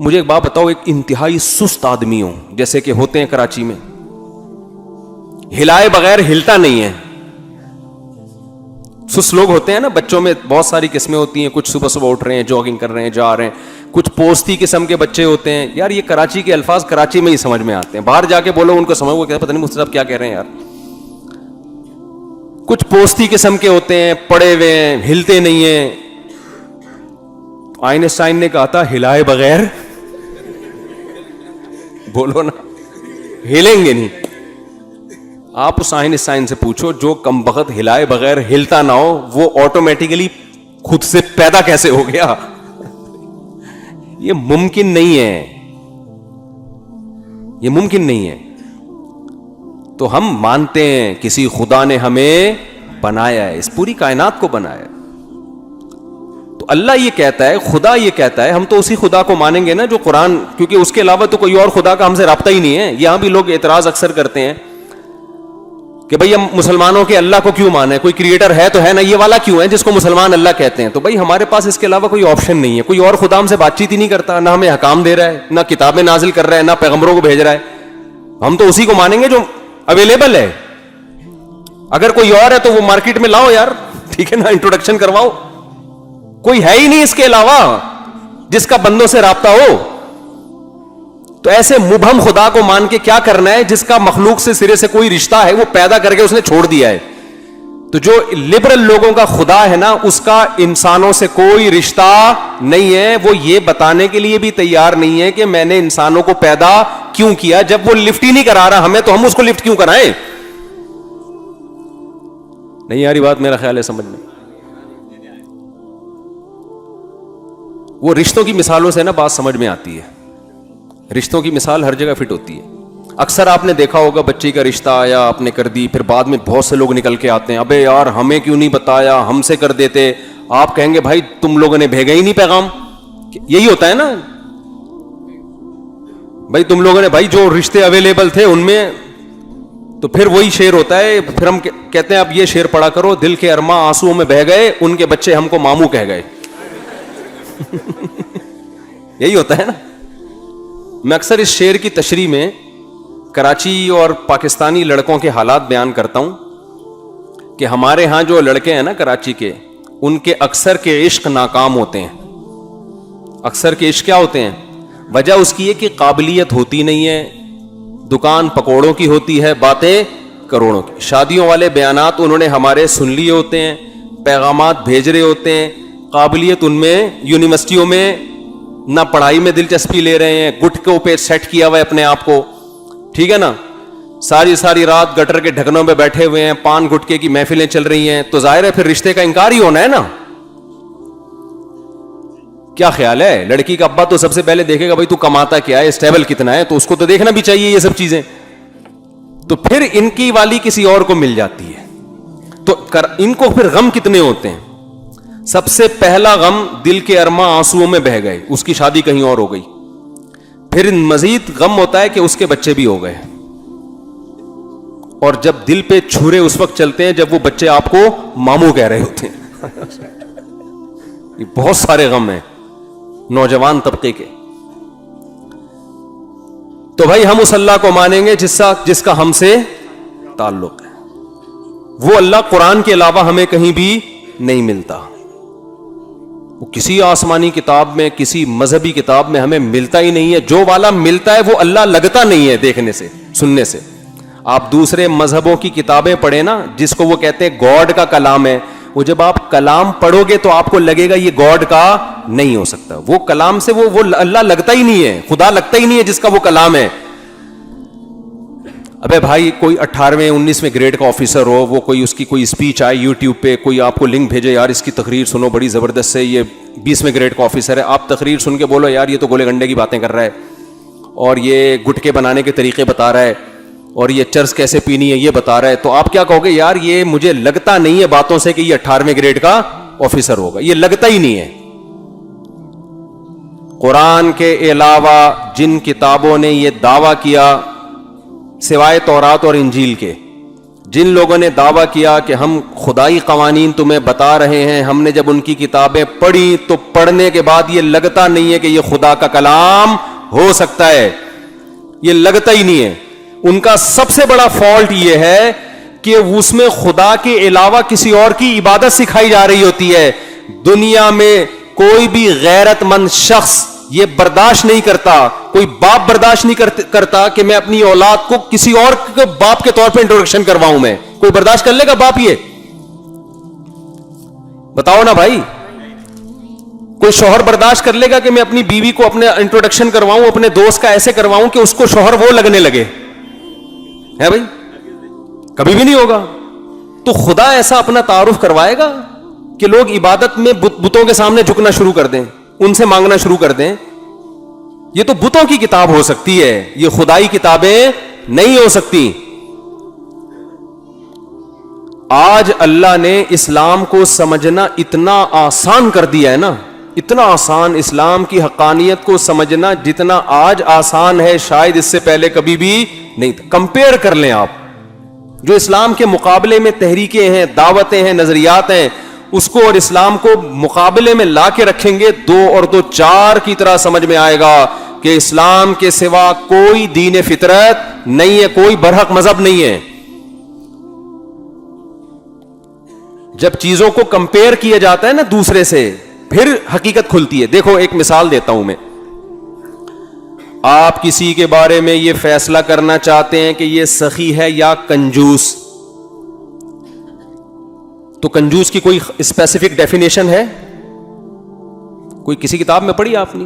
مجھے ایک بات بتاؤ, ایک انتہائی سست آدمی ہو جیسے کہ ہوتے ہیں کراچی میں, ہلائے بغیر ہلتا نہیں ہے. سست لوگ ہوتے ہیں نا, بچوں میں بہت ساری قسمیں ہوتی ہیں, کچھ صبح صبح اٹھ رہے ہیں, جاگنگ کر رہے ہیں, جا رہے ہیں, کچھ پوستی قسم کے بچے ہوتے ہیں. یار یہ کراچی کے الفاظ کراچی میں ہی سمجھ میں آتے ہیں, باہر جا کے بولو ان کو سمجھ, وہ کہتے ہیں پتہ نہیں مجھ سے صاحب کیا کہہ رہے ہیں یار. کچھ پوستی قسم کے ہوتے ہیں, پڑے ہوئے ہیں, ہلتے نہیں ہیں. آئنسٹائن نے کہا تھا ہلائے بغیر بولو نا, ہلیں گے نہیں. آپ اس آئنسٹائن سے پوچھو جو کم بخت ہلائے بغیر ہلتا نہ ہو, وہ آٹومیٹیکلی خود سے پیدا کیسے ہو گیا؟ یہ ممکن نہیں ہے, یہ ممکن نہیں ہے. تو ہم مانتے ہیں کسی خدا نے ہمیں بنایا ہے, اس پوری کائنات کو بنایا ہے. تو اللہ یہ کہتا ہے, خدا یہ کہتا ہے, ہم تو اسی خدا کو مانیں گے نا جو قرآن, کیونکہ اس کے علاوہ تو کوئی اور خدا کا ہم سے رابطہ ہی نہیں ہے. یہاں بھی لوگ اعتراض اکثر کرتے ہیں کہ بھئی ہم مسلمانوں کے اللہ کو کیوں مانیں, کوئی کریٹر ہے تو ہے نا, یہ والا کیوں ہے جس کو مسلمان اللہ کہتے ہیں. تو بھئی ہمارے پاس اس کے علاوہ کوئی آپشن نہیں ہے, کوئی اور خدا ہم سے بات چیت ہی نہیں کرتا, نہ ہمیں حکام دے رہا ہے, نہ کتابیں نازل کر رہا ہے, نہ پیغمبروں کو بھیج رہا ہے. ہم تو اسی کو مانیں گے جو اویلیبل ہے. اگر کوئی اور ہے تو وہ مارکیٹ میں لاؤ یار, ٹھیک ہے نا, انٹروڈکشن کرواؤ. کوئی ہے ہی نہیں اس کے علاوہ جس کا بندوں سے رابطہ ہو. تو ایسے مبہم خدا کو مان کے کیا کرنا ہے جس کا مخلوق سے سرے سے کوئی رشتہ ہے, وہ پیدا کر کے اس نے چھوڑ دیا ہے. تو جو لبرل لوگوں کا خدا ہے نا, اس کا انسانوں سے کوئی رشتہ نہیں ہے. وہ یہ بتانے کے لیے بھی تیار نہیں ہے کہ میں نے انسانوں کو پیدا کیوں کیا, جب وہ لفٹ ہی نہیں کرا رہا ہمیں, تو ہم اس کو لفٹ کیوں کرائیں. نہیں آ رہی بات میرا خیال ہے سمجھ میں. وہ رشتوں کی مثالوں سے نا بات سمجھ میں آتی ہے. رشتوں کی مثال ہر جگہ فٹ ہوتی ہے. اکثر آپ نے دیکھا ہوگا بچی کا رشتہ آیا, آپ نے کر دی, پھر بعد میں بہت سے لوگ نکل کے آتے ہیں, ابے یار ہمیں کیوں نہیں بتایا, ہم سے کر دیتے. آپ کہیں گے بھائی تم لوگوں نے بھیجا ہی نہیں پیغام. یہی ہوتا ہے نا بھائی, تم لوگوں نے, بھائی جو رشتے اویلیبل تھے ان میں, تو پھر وہی شعر ہوتا ہے. پھر ہم کہتے ہیں اب یہ شعر پڑھا کرو, دل کے ارماں آنسوؤں میں بہہ گئے, ان کے بچے ہم کو ماموں کہہ گئے. یہی ہوتا ہے نا. میں اکثر اس شعر کی تشریح میں کراچی اور پاکستانی لڑکوں کے حالات بیان کرتا ہوں کہ ہمارے ہاں جو لڑکے ہیں نا کراچی کے, ان کے اکثر کے عشق ناکام ہوتے ہیں. اکثر کے عشق کیا ہوتے ہیں؟ وجہ اس کی ہے کہ قابلیت ہوتی نہیں ہے, دکان پکوڑوں کی ہوتی ہے, باتیں کروڑوں کی. شادیوں والے بیانات انہوں نے ہمارے سن لیے ہوتے ہیں, پیغامات بھیج رہے ہوتے ہیں. قابلیت ان میں یونیورسٹیوں میں نہ پڑھائی میں دلچسپی لے رہے ہیں, گٹکوں پہ سیٹ کیا ہوا ہے اپنے آپ کو, ٹھیک ہے نا, ساری رات گٹر کے ڈھکنوں پہ بیٹھے ہوئے ہیں, پان گٹکے کی محفلیں چل رہی ہیں. تو ظاہر ہے پھر رشتے کا انکار ہی ہونا ہے نا. کیا خیال ہے؟ لڑکی کا ابا تو سب سے پہلے دیکھے گا بھائی تو کماتا کیا ہے, اسٹیبل کتنا ہے, تو اس کو تو دیکھنا بھی چاہیے یہ سب چیزیں. تو پھر ان کی والی کسی اور کو مل جاتی ہے, تو ان کو پھر غم کتنے ہوتے ہیں. سب سے پہلا غم دل کے ارماں آنسوؤں میں بہہ گئے, اس کی شادی کہیں اور ہو گئی. پھر مزید غم ہوتا ہے کہ اس کے بچے بھی ہو گئے. اور جب دل پہ چھرے اس وقت چلتے ہیں جب وہ بچے آپ کو ماموں کہہ رہے ہوتے ہیں. یہ بہت سارے غم ہیں نوجوان طبقے کے. تو بھائی ہم اس اللہ کو مانیں گے جس کا ہم سے تعلق ہے. وہ اللہ قرآن کے علاوہ ہمیں کہیں بھی نہیں ملتا. وہ کسی آسمانی کتاب میں, کسی مذہبی کتاب میں ہمیں ملتا ہی نہیں ہے. جو والا ملتا ہے وہ اللہ لگتا نہیں ہے دیکھنے سے, سننے سے. آپ دوسرے مذہبوں کی کتابیں پڑھیں نا, جس کو وہ کہتے ہیں گاڈ کا کلام ہے, وہ جب آپ کلام پڑھو گے تو آپ کو لگے گا یہ گاڈ کا نہیں ہو سکتا. وہ کلام سے وہ اللہ لگتا ہی نہیں ہے, خدا لگتا ہی نہیں ہے جس کا وہ کلام ہے. ابے بھائی کوئی 18ویں 19ویں گریڈ کا آفیسر ہو, وہ کوئی اس کی کوئی اسپیچ آئے یوٹیوب پہ, کوئی آپ کو لنک بھیجے یار اس کی تقریر سنو بڑی زبردست ہے, یہ 20ویں گریڈ کا آفیسر ہے, آپ تقریر سن کے بولو یار یہ تو گولے گنڈے کی باتیں کر رہا ہے, اور یہ گٹکے بنانے کے طریقے بتا رہا ہے, اور یہ چرس کیسے پینی ہے یہ بتا رہا ہے. تو آپ کیا کہو گے؟ یار یہ مجھے لگتا نہیں ہے باتوں سے کہ یہ 18ویں گریڈ کا آفیسر ہوگا, یہ لگتا ہی نہیں ہے. قرآن کے علاوہ جن کتابوں نے یہ دعویٰ کیا سوائے تورات اور انجیل کے, جن لوگوں نے دعویٰ کیا کہ ہم خدائی قوانین تمہیں بتا رہے ہیں, ہم نے جب ان کی کتابیں پڑھی تو پڑھنے کے بعد یہ لگتا نہیں ہے کہ یہ خدا کا کلام ہو سکتا ہے, یہ لگتا ہی نہیں ہے. ان کا سب سے بڑا فالٹ یہ ہے کہ اس میں خدا کے علاوہ کسی اور کی عبادت سکھائی جا رہی ہوتی ہے. دنیا میں کوئی بھی غیرت مند شخص یہ برداشت نہیں کرتا, کوئی باپ برداشت نہیں کرتا کہ میں اپنی اولاد کو کسی اور کے باپ کے طور پہ انٹروڈکشن کرواؤں. میں کوئی برداشت کر لے گا باپ؟ یہ بتاؤ نا بھائی. کوئی شوہر برداشت کر لے گا کہ میں اپنی بیوی کو اپنے انٹروڈکشن کرواؤں, اپنے دوست کا ایسے کرواؤں کہ اس کو شوہر وہ لگنے لگے؟ ہے بھائی, کبھی بھی نہیں ہوگا. تو خدا ایسا اپنا تعارف کروائے گا کہ لوگ عبادت میں بتوں کے سامنے جھکنا شروع کر دیں, ان سے مانگنا شروع کر دیں؟ یہ تو بتوں کی کتاب ہو سکتی ہے, یہ خدائی کتابیں نہیں ہو سکتی. آج اللہ نے اسلام کو سمجھنا اتنا آسان کر دیا ہے نا, اتنا آسان. اسلام کی حقانیت کو سمجھنا جتنا آج آسان ہے شاید اس سے پہلے کبھی بھی نہیں تھا. کمپیئر کر لیں آپ, جو اسلام کے مقابلے میں تحریکیں ہیں, دعوتیں ہیں, نظریات ہیں, اس کو اور اسلام کو مقابلے میں لا کے رکھیں گے, 2 اور 2 4 کی طرح سمجھ میں آئے گا کہ اسلام کے سوا کوئی دین فطرت نہیں ہے, کوئی برحق مذہب نہیں ہے. جب چیزوں کو کمپیئر کیا جاتا ہے نا دوسرے سے, پھر حقیقت کھلتی ہے. دیکھو ایک مثال دیتا ہوں میں. آپ کسی کے بارے میں یہ فیصلہ کرنا چاہتے ہیں کہ یہ سخی ہے یا کنجوس, تو کنجوس کی کوئی اسپیسیفک ڈیفینیشن ہے؟ کوئی کسی کتاب میں پڑھی آپ نے؟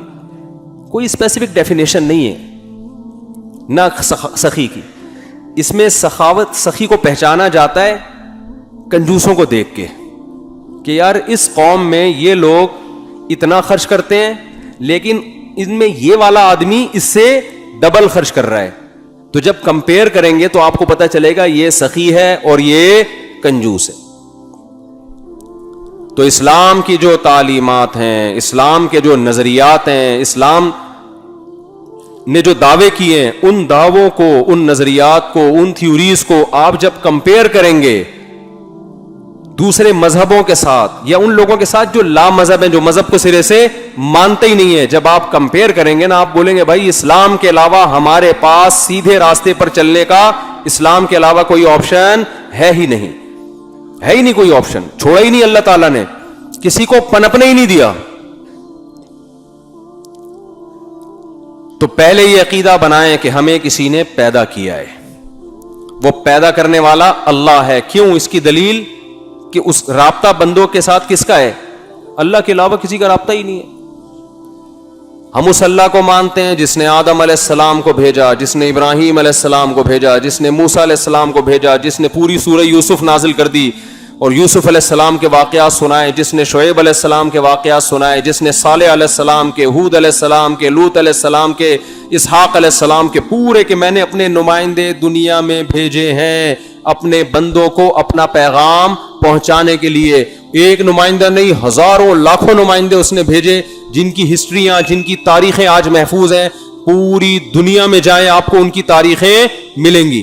کوئی اسپیسیفک ڈیفینیشن نہیں ہے, نہ سخی کی. اس میں سخاوت, سخی کو پہچانا جاتا ہے کنجوسوں کو دیکھ کے کہ یار اس قوم میں یہ لوگ اتنا خرچ کرتے ہیں لیکن ان میں یہ والا آدمی اس سے ڈبل خرچ کر رہا ہے. تو جب کمپیئر کریں گے تو آپ کو پتا چلے گا یہ سخی ہے اور یہ کنجوس ہے. تو اسلام کی جو تعلیمات ہیں, اسلام کے جو نظریات ہیں, اسلام نے جو دعوے کیے ہیں, ان دعووں کو, ان نظریات کو, ان تھیوریز کو آپ جب کمپیئر کریں گے دوسرے مذہبوں کے ساتھ یا ان لوگوں کے ساتھ جو لا مذہب ہیں, جو مذہب کو سرے سے مانتے ہی نہیں ہے, جب آپ کمپیئر کریں گے نا, آپ بولیں گے بھائی اسلام کے علاوہ ہمارے پاس سیدھے راستے پر چلنے کا, اسلام کے علاوہ کوئی آپشن ہے ہی نہیں, ہے ہی نہیں کوئی آپشن. چھوڑا ہی نہیں اللہ تعالیٰ نے, کسی کو پنپنے ہی نہیں دیا. تو پہلے یہ عقیدہ بنائیں کہ ہمیں کسی نے پیدا کیا ہے, وہ پیدا کرنے والا اللہ ہے. کیوں؟ اس کی دلیل کہ اس رابطہ بندوں کے ساتھ کس کا ہے؟ اللہ کے علاوہ کسی کا رابطہ ہی نہیں ہے. ہم اس اللہ کو مانتے ہیں جس نے آدم علیہ السلام کو بھیجا, جس نے ابراہیم علیہ السلام کو بھیجا, جس نے موسیٰ علیہ السلام کو بھیجا, جس نے پوری سورہ یوسف نازل کر دی اور یوسف علیہ السلام کے واقعات سنائے, جس نے شعیب علیہ السلام کے واقعات سنائے, جس نے صالح علیہ السلام کے, ہود علیہ السلام کے, لوط علیہ السلام کے, اسحاق علیہ السلام کے, پورے کہ میں نے اپنے نمائندے دنیا میں بھیجے ہیں اپنے بندوں کو اپنا پیغام پہنچانے کے لیے. ایک نمائندہ نہیں, ہزاروں لاکھوں نمائندے اس نے بھیجے, جن کی ہسٹریاں, جن کی تاریخیں آج محفوظ ہیں. پوری دنیا میں جائیں آپ کو ان کی تاریخیں ملیں گی.